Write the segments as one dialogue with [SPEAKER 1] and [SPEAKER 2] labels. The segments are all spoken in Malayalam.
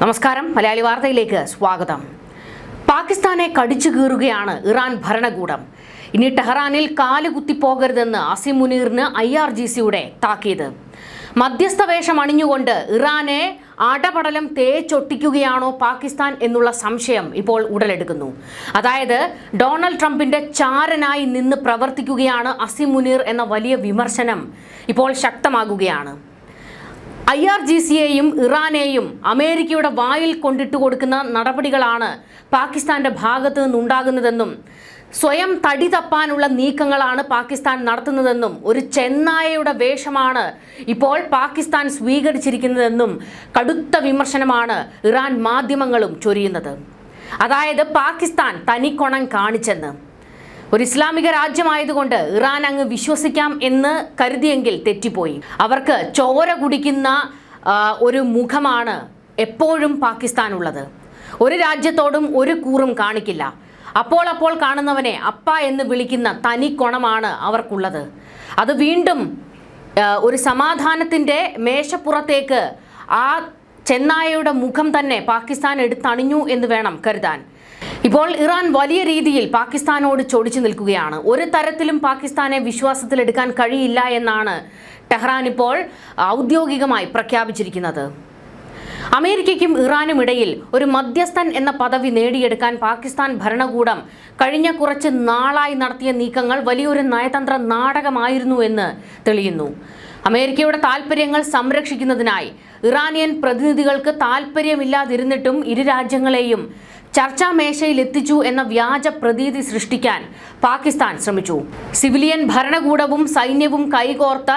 [SPEAKER 1] നമസ്കാരം, മലയാളി വാർത്തയിലേക്ക് സ്വാഗതം. പാകിസ്ഥാനെ കടിച്ചു കീറുകയാണ് ഇറാൻ ഭരണകൂടം. ഇനി ടെഹ്റാനിൽ കാലുകുത്തിപ്പോകരുതെന്ന് അസിം മുനീറിന് IRGCയുടെ താക്കീത്. മധ്യസ്ഥ വേഷം അണിഞ്ഞുകൊണ്ട് ഇറാനെ അടപടലം തേച്ചൊട്ടിക്കുകയാണോ പാകിസ്ഥാൻ എന്നുള്ള സംശയം ഇപ്പോൾ ഉടലെടുക്കുന്നു. അതായത് ഡൊണാൾഡ് ട്രംപിന്റെ ചാരനായി നിന്ന് പ്രവർത്തിക്കുകയാണ് അസിം മുനീർ എന്ന വലിയ വിമർശനം ഇപ്പോൾ ശക്തമാകുകയാണ്. IRGCയെയും ഇറാനെയും അമേരിക്കയുടെ വായിൽ കൊണ്ടിട്ട് കൊടുക്കുന്ന നടപടികളാണ് പാകിസ്ഥാന്റെ ഭാഗത്ത് നിന്നുണ്ടാകുന്നതെന്നും സ്വയം തടി തപ്പാനുള്ള നീക്കങ്ങളാണ് പാകിസ്ഥാൻ നടത്തുന്നതെന്നും ഒരു ചെന്നായയുടെ വേഷമാണ് ഇപ്പോൾ പാകിസ്ഥാൻ സ്വീകരിച്ചിരിക്കുന്നതെന്നും കടുത്ത വിമർശനമാണ് ഇറാൻ മാധ്യമങ്ങളും ചൊരിയുന്നത്. അതായത് പാകിസ്ഥാൻ തനിക്കൊണം കാണിച്ചെന്ന്. ഒരു ഇസ്ലാമിക രാജ്യമായതുകൊണ്ട് ഇറാൻ അങ്ങ് വിശ്വസിക്കാം എന്ന് കരുതിയെങ്കിൽ തെറ്റിപ്പോയി. അവർക്ക് ചോര കുടിക്കുന്ന ഒരു മുഖമാണ് എപ്പോഴും പാകിസ്ഥാനുള്ളത്. ഒരു രാജ്യത്തോടും ഒരു കൂറും കാണിക്കില്ല. അപ്പോൾ കാണുന്നവനെ അപ്പ എന്ന് വിളിക്കുന്ന തനിക്കൊണമാണ് അവർക്കുള്ളത്. അത് വീണ്ടും ഒരു സമാധാനത്തിൻ്റെ മേശപ്പുറത്തേക്ക് ആ ചെന്നായയുടെ മുഖം തന്നെ പാകിസ്ഥാൻ എടുത്തണിഞ്ഞു എന്ന് വേണം കരുതാൻ. ഇപ്പോൾ ഇറാൻ വലിയ രീതിയിൽ പാകിസ്ഥാനോട് ചൊടിച്ചു നിൽക്കുകയാണ്. ഒരു തരത്തിലും പാകിസ്ഥാനെ വിശ്വാസത്തിലെടുക്കാൻ കഴിയില്ല എന്നാണ് ടെഹ്റാൻ ഇപ്പോൾ ഔദ്യോഗികമായി പ്രഖ്യാപിച്ചിരിക്കുന്നത്. അമേരിക്കയ്ക്കും ഇറാനും ഇടയിൽ ഒരു മധ്യസ്ഥൻ എന്ന പദവി നേടിയെടുക്കാൻ പാകിസ്ഥാൻ ഭരണകൂടം കഴിഞ്ഞ കുറച്ച് നാളായി നടത്തിയ നീക്കങ്ങൾ വലിയൊരു നയതന്ത്ര നാടകമായിരുന്നു എന്ന് തെളിയുന്നു. അമേരിക്കയുടെ താൽപ്പര്യങ്ങൾ സംരക്ഷിക്കുന്നതിനായി ഇറാനിയൻ പ്രതിനിധികൾക്ക് താൽപ്പര്യമില്ലാതിരുന്നിട്ടും ഇരു രാജ്യങ്ങളെയും ചർച്ചാ മേശയിൽ എത്തിച്ചു എന്ന വ്യാജ പ്രതീതി സൃഷ്ടിക്കാൻ പാകിസ്ഥാൻ ശ്രമിച്ചു. സിവിലിയൻ ഭരണകൂടവും സൈന്യവും കൈകോർത്ത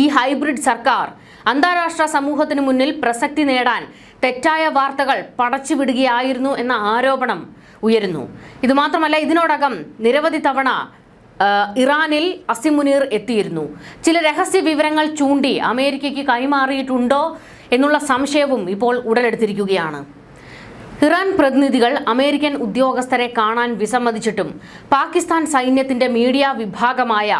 [SPEAKER 1] ഈ ഹൈബ്രിഡ് സർക്കാർ അന്താരാഷ്ട്ര സമൂഹത്തിന് മുന്നിൽ പ്രസക്തി നേടാൻ തെറ്റായ വാർത്തകൾ പടച്ചുവിടുകയായിരുന്നു എന്ന ആരോപണം ഉയരുന്നു. ഇതുമാത്രമല്ല, ഇതിനോടകം നിരവധി തവണ ഇറാനിൽ അസിം മുനീർ എത്തിയിരുന്നു. ചില രഹസ്യ വിവരങ്ങൾ ചൂണ്ടി അമേരിക്കയ്ക്ക് കൈമാറിയിട്ടുണ്ടോ എന്നുള്ള സംശയവും ഇപ്പോൾ ഉടലെടുത്തിരിക്കുകയാണ്. ഇറാൻ പ്രതിനിധികൾ അമേരിക്കൻ ഉദ്യോഗസ്ഥരെ കാണാൻ വിസമ്മതിച്ചിട്ടും പാകിസ്ഥാൻ സൈന്യത്തിന്റെ മീഡിയ വിഭാഗമായ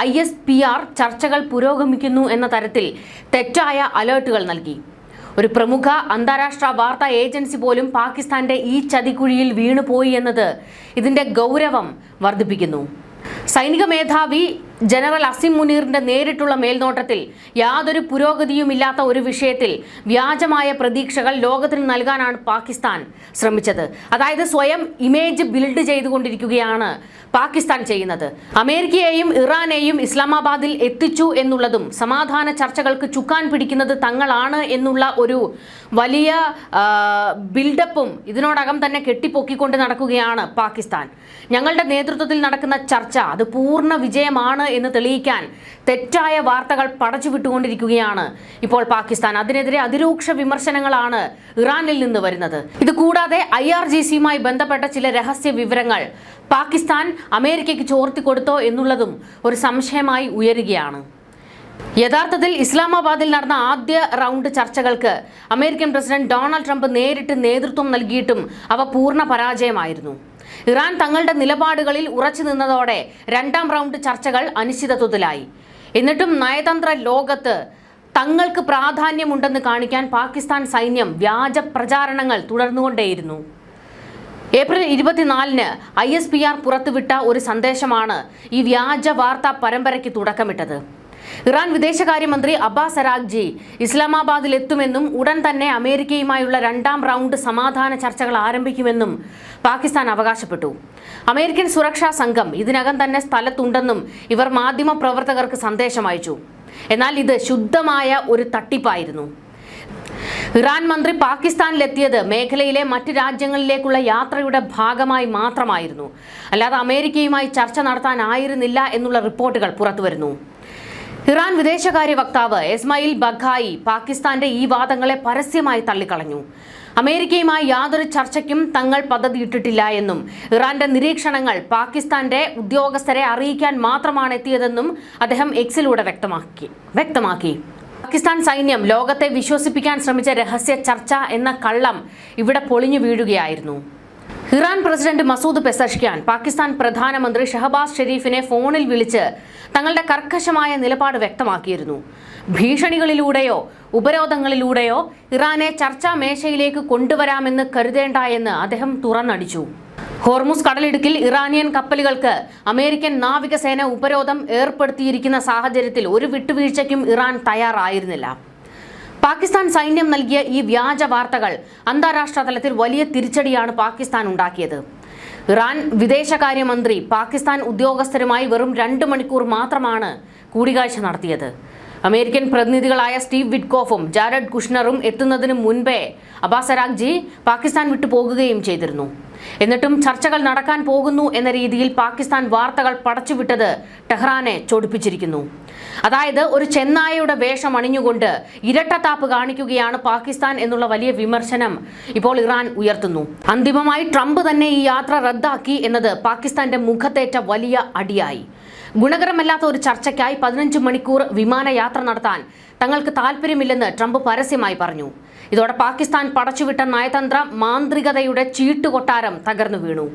[SPEAKER 1] ISPR ചർച്ചകൾ പുരോഗമിക്കുന്നു എന്ന തരത്തിൽ തെറ്റായ അലേർട്ടുകൾ നൽകി. ഒരു പ്രമുഖ അന്താരാഷ്ട്ര വാർത്താ ഏജൻസി പോലും പാകിസ്ഥാന്റെ ഈ ചതിക്കുഴിയിൽ വീണുപോയി എന്നത് ഇതിന്റെ ഗൗരവം വർദ്ധിപ്പിക്കുന്നു. സൈനിക മേധാവി ജനറൽ അസിം മുനീറിന്റെ നേരിട്ടുള്ള മേൽനോട്ടത്തിൽ യാതൊരു പുരോഗതിയുമില്ലാത്ത ഒരു വിഷയത്തിൽ വ്യാജമായ പ്രതീക്ഷകൾ ലോകത്തിന് നൽകാനാണ് പാകിസ്ഥാൻ ശ്രമിച്ചത്. അതായത് സ്വയം ഇമേജ് ബിൽഡ് ചെയ്തുകൊണ്ടിരിക്കുകയാണ് പാകിസ്ഥാൻ ചെയ്യുന്നത്. അമേരിക്കയെയും ഇറാനെയും ഇസ്ലാമാബാദിൽ എത്തിച്ചു എന്നുള്ളതും സമാധാന ചർച്ചകൾക്ക് ചുക്കാൻ പിടിക്കുന്നത് തങ്ങളാണ് എന്നുള്ള ഒരു വലിയ ബിൽഡപ്പും ഇതിനോടകം തന്നെ കെട്ടിപ്പൊക്കിക്കൊണ്ട് നടക്കുകയാണ് പാകിസ്ഥാൻ. ഞങ്ങളുടെ നേതൃത്വത്തിൽ നടക്കുന്ന ചർച്ച അത് പൂർണ്ണ വിജയമാണ് എന്ന് തെളിയിക്കാൻ തെറ്റായ വാർത്തകൾ പടച്ചുവിട്ടുകൊണ്ടിരിക്കുകയാണ് ഇപ്പോൾ പാകിസ്ഥാൻ. അതിനെതിരെ അതിരൂക്ഷ വിമർശനങ്ങളാണ് ഇറാനിൽ നിന്ന് വരുന്നത്. ഇത് കൂടാതെ IRGCയുമായി ബന്ധപ്പെട്ട ചില രഹസ്യ വിവരങ്ങൾ പാകിസ്ഥാൻ അമേരിക്കയ്ക്ക് ചോർത്തിക്കൊടുത്തോ എന്നുള്ളതും ഒരു സംശയമായി ഉയരുകയാണ്. യഥാർത്ഥത്തിൽ ഇസ്ലാമാബാദിൽ നടന്ന ആദ്യ റൗണ്ട് ചർച്ചകൾക്ക് അമേരിക്കൻ പ്രസിഡന്റ് ഡൊണാൾഡ് ട്രംപ് നേരിട്ട് നേതൃത്വം നൽകിയിട്ടും അവ പൂർണ്ണ പരാജയമായിരുന്നു. ഇറാൻ തങ്ങളുടെ നിലപാടുകളിൽ ഉറച്ചു നിന്നതോടെ രണ്ടാം റൗണ്ട് ചർച്ചകൾ അനിശ്ചിതത്വത്തിലായി. എന്നിട്ടും നയതന്ത്ര ലോകത്ത് തങ്ങൾക്ക് പ്രാധാന്യമുണ്ടെന്ന് കാണിക്കാൻ പാകിസ്ഥാൻ സൈന്യം വ്യാജ പ്രചാരണങ്ങൾ തുടർന്നുകൊണ്ടേയിരുന്നു. ഏപ്രിൽ 24-ന് ISPR പുറത്തുവിട്ട ഒരു സന്ദേശമാണ് ഈ വ്യാജ വാർത്താ പരമ്പരയ്ക്ക് തുടക്കമിട്ടത്. ഇറാൻ വിദേശകാര്യമന്ത്രി അബ്ബാസ് അരാഗ്ചി ഇസ്ലാമാബാദിൽ എത്തുമെന്നും ഉടൻ തന്നെ അമേരിക്കയുമായുള്ള രണ്ടാം റൗണ്ട് സമാധാന ചർച്ചകൾ ആരംഭിക്കുമെന്നും പാകിസ്ഥാൻ അവകാശപ്പെട്ടു. അമേരിക്കൻ സുരക്ഷാ സംഘം ഇതിനകം തന്നെ സ്ഥലത്തുണ്ടെന്നും ഇവർ മാധ്യമ പ്രവർത്തകർക്ക് സന്ദേശം അയച്ചു. എന്നാൽ ഇത് ശുദ്ധമായ ഒരു തട്ടിപ്പായിരുന്നു. ഇറാൻ മന്ത്രി പാകിസ്ഥാനിലെത്തിയത് മേഖലയിലെ മറ്റ് രാജ്യങ്ങളിലേക്കുള്ള യാത്രയുടെ ഭാഗമായി മാത്രമായിരുന്നു. അല്ലാതെ അമേരിക്കയുമായി ചർച്ച നടത്താനായിരുന്നില്ല എന്നുള്ള റിപ്പോർട്ടുകൾ പുറത്തുവരുന്നു. ഇറാൻ വിദേശകാര്യ വക്താവ് ഇസ്മായിൽ ബഖായി പാകിസ്ഥാന്റെ ഈ വാദങ്ങളെ പരസ്യമായി തള്ളിക്കളഞ്ഞു. അമേരിക്കയുമായി യാതൊരു ചർച്ചയ്ക്കും തങ്ങൾ പദ്ധതിയിട്ടിട്ടില്ല എന്നും ഇറാന്റെ നിരീക്ഷണങ്ങൾ പാകിസ്ഥാന്റെ ഉദ്യോഗസ്ഥരെ അറിയിക്കാൻ മാത്രമാണ് എത്തിയതെന്നും അദ്ദേഹം എക്സിലൂടെ വ്യക്തമാക്കി. പാകിസ്ഥാൻ സൈന്യം ലോകത്തെ വിശ്വസിപ്പിക്കാൻ ശ്രമിച്ച രഹസ്യ ചർച്ച എന്ന കള്ളം ഇവിടെ പൊളിഞ്ഞു വീഴുകയായിരുന്നു. ഇറാൻ പ്രസിഡന്റ് മസൂദ് പെസഷ്ക്യാൻ പാകിസ്ഥാൻ പ്രധാനമന്ത്രി ഷഹബാസ് ഷെരീഫിനെ ഫോണിൽ വിളിച്ച് തങ്ങളുടെ കർക്കശമായ നിലപാട് വ്യക്തമാക്കിയിരുന്നു. ഭീഷണികളിലൂടെയോ ഉപരോധങ്ങളിലൂടെയോ ഇറാനെ ചർച്ചാ മേശയിലേക്ക് കൊണ്ടുവരാമെന്ന് കരുതേണ്ട എന്ന് അദ്ദേഹം തുറന്നടിച്ചു. ഹോർമുസ് കടലിടുക്കിൽ ഇറാനിയൻ കപ്പലുകൾക്ക് അമേരിക്കൻ നാവികസേന ഉപരോധം ഏർപ്പെടുത്തിയിരിക്കുന്ന സാഹചര്യത്തിൽ ഒരു വിട്ടുവീഴ്ചയ്ക്കും ഇറാൻ തയ്യാറായിരുന്നില്ല. പാകിസ്ഥാൻ സൈന്യം നൽകിയ ഈ വ്യാജ വാർത്തകൾ അന്താരാഷ്ട്ര തലത്തിൽ വലിയ തിരിച്ചടിയാണ് പാകിസ്ഥാൻ ഉണ്ടാക്കിയത്. ഇറാൻ വിദേശകാര്യമന്ത്രി പാകിസ്ഥാൻ ഉദ്യോഗസ്ഥരുമായി വെറും 2 മണിക്കൂർ മാത്രമാണ് കൂടിക്കാഴ്ച നടത്തിയത്. അമേരിക്കൻ പ്രതിനിധികളായ സ്റ്റീവ് വിറ്റ്കോഫും ജാരഡ് കുഷ്നറും എത്തുന്നതിന് മുൻപേ അബ്ബാസ് അരാഗ്ചി പാകിസ്ഥാൻ വിട്ടു പോകുകയും ചെയ്തിരുന്നു. എന്നിട്ടും ചർച്ചകൾ നടക്കാൻ പോകുന്നു എന്ന രീതിയിൽ പാകിസ്ഥാൻ വാർത്തകൾ പടച്ചുവിട്ടത് ടെഹ്റാനെ ചൊടിപ്പിച്ചിരിക്കുന്നു. അതായത് ഒരു ചെന്നായയുടെ വേഷം അണിഞ്ഞുകൊണ്ട് ഇരട്ടത്താപ്പ് കാണിക്കുകയാണ് പാകിസ്ഥാൻ എന്നുള്ള വലിയ വിമർശനം ഇപ്പോൾ ഇറാൻ ഉയർത്തുന്നു. അന്തിമമായി ട്രംപ് തന്നെ ഈ യാത്ര റദ്ദാക്കി എന്നത് പാകിസ്ഥാന്റെ മുഖത്തേറ്റ വലിയ അടിയായി. ഗുണകരമല്ലാത്ത ഒരു ചർച്ചയ്ക്കായി 15 മണിക്കൂർ വിമാനയാത്ര നടത്താൻ തങ്ങൾക്ക് താല്പര്യമില്ലെന്ന് ട്രംപ് പരസ്യമായി പറഞ്ഞു. ഇതോടെ പാകിസ്ഥാൻ പടച്ചുവിട്ട നയതന്ത്ര മാന്ത്രികതയുടെ ചീട്ടുകൊട്ടാരം തകർന്നു വീണു.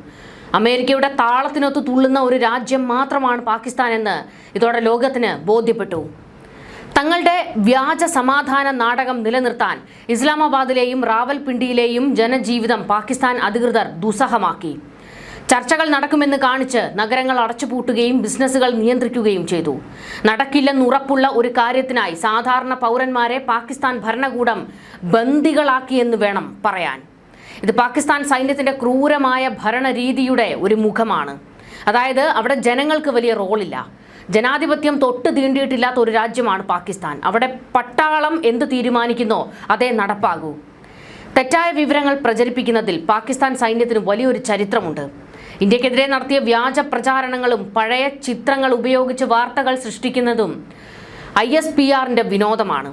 [SPEAKER 1] അമേരിക്കയുടെ താളത്തിനൊത്തു തുള്ളുന്ന ഒരു രാജ്യം മാത്രമാണ് പാകിസ്ഥാൻ എന്ന് ഇതോടെ ലോകത്തിന് ബോധ്യപ്പെട്ടു. തങ്ങളുടെ വ്യാജ സമാധാന നാടകം നിലനിർത്താൻ ഇസ്ലാമാബാദിലെയും റാവൽപിണ്ടിയിലെയും ജനജീവിതം പാകിസ്ഥാൻ അധികൃതർ ദുസ്സഹമാക്കി. ചർച്ചകൾ നടക്കുമെന്ന് കാണിച്ച് നഗരങ്ങൾ അടച്ചുപൂട്ടുകയും ബിസിനസ്സുകൾ നിയന്ത്രിക്കുകയും ചെയ്തു. നടക്കില്ലെന്നുറപ്പുള്ള ഒരു കാര്യത്തിനായി സാധാരണ പൗരന്മാരെ പാകിസ്ഥാൻ ഭരണകൂടം ബന്ദികളാക്കിയെന്ന് വേണം പറയാൻ. ഇത് പാകിസ്ഥാൻ സൈന്യത്തിന്റെ ക്രൂരമായ ഭരണരീതിയുടെ ഒരു മുഖമാണ്. അതായത് അവിടെ ജനങ്ങൾക്ക് വലിയ റോളില്ല. ജനാധിപത്യം തൊട്ട് തീണ്ടിയിട്ടില്ലാത്ത ഒരു രാജ്യമാണ് പാകിസ്ഥാൻ. അവിടെ പട്ടാളം എന്ത് തീരുമാനിക്കുന്നോ അതേ നടപ്പാകൂ. തെറ്റായ വിവരങ്ങൾ പ്രചരിപ്പിക്കുന്നതിൽ പാകിസ്ഥാൻ സൈന്യത്തിന് വലിയൊരു ചരിത്രമുണ്ട്. ഇന്ത്യക്കെതിരെ നടത്തിയ വ്യാജ പ്രചാരണങ്ങളും പഴയ ചിത്രങ്ങൾ ഉപയോഗിച്ച് വാർത്തകൾ സൃഷ്ടിക്കുന്നതും ISPRന്റെ വിനോദമാണ്.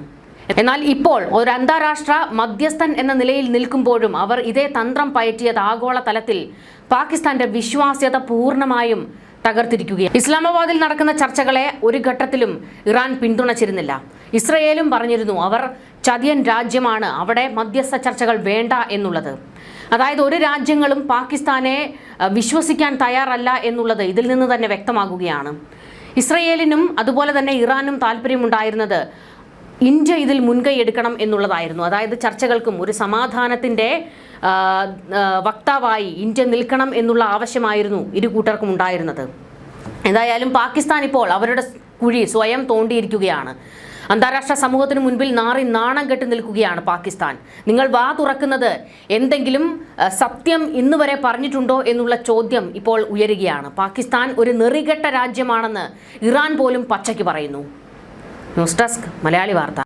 [SPEAKER 1] എന്നാൽ ഇപ്പോൾ ഒരു അന്താരാഷ്ട്ര മധ്യസ്ഥൻ എന്ന നിലയിൽ നിൽക്കുമ്പോഴും അവർ ഇതേ തന്ത്രം പയറ്റിയത് ആഗോള തലത്തിൽ പാകിസ്ഥാന്റെ വിശ്വാസ്യത പൂർണ്ണമായും തകർത്തിരിക്കുകയാണ്. ഇസ്ലാമാബാദിൽ നടക്കുന്ന ചർച്ചകളെ ഒരു ഘട്ടത്തിലും ഇറാൻ പിന്തുണച്ചിരുന്നില്ല. ഇസ്രയേലും പറഞ്ഞിരുന്നു അവർ ചതിയൻ രാജ്യമാണ്, അവിടെ മധ്യസ്ഥ ചർച്ചകൾ വേണ്ട എന്നുള്ളത്. അതായത് ഒരു രാജ്യങ്ങളും പാകിസ്ഥാനെ വിശ്വസിക്കാൻ തയ്യാറല്ല എന്നുള്ളത് ഇതിൽ നിന്ന് തന്നെ വ്യക്തമാകുകയാണ്. ഇസ്രയേലിനും അതുപോലെ തന്നെ ഇറാനും താല്പര്യമുണ്ടായിരുന്നത് ഇന്ത്യ ഇതിൽ മുൻകൈ എടുക്കണം എന്നുള്ളതായിരുന്നു. അതായത് ചർച്ചകൾക്കും ഒരു സമാധാനത്തിൻ്റെ വക്താവായി ഇന്ത്യ നിൽക്കണം എന്നുള്ള ആവശ്യമായിരുന്നു ഇരു കൂട്ടർക്കും ഉണ്ടായിരുന്നത്. എന്തായാലും പാകിസ്ഥാൻ ഇപ്പോൾ അവരുടെ കുഴി സ്വയം തോണ്ടിയിരിക്കുകയാണ്. അന്താരാഷ്ട്ര സമൂഹത്തിന് മുൻപിൽ നാണം കെട്ട് നിൽക്കുകയാണ് പാകിസ്ഥാൻ. നിങ്ങൾ വാ തുറക്കുന്നത് എന്തെങ്കിലും സത്യം ഇന്ന് വരെ പറഞ്ഞിട്ടുണ്ടോ എന്നുള്ള ചോദ്യം ഇപ്പോൾ ഉയരുകയാണ്. പാകിസ്ഥാൻ ഒരു നെറികെട്ട രാജ്യമാണെന്ന് ഇറാൻ പോലും പച്ചയ്ക്ക് പറയുന്നു. ന്യൂസ് ഡെസ്ക് മലയാളി വാർത്ത.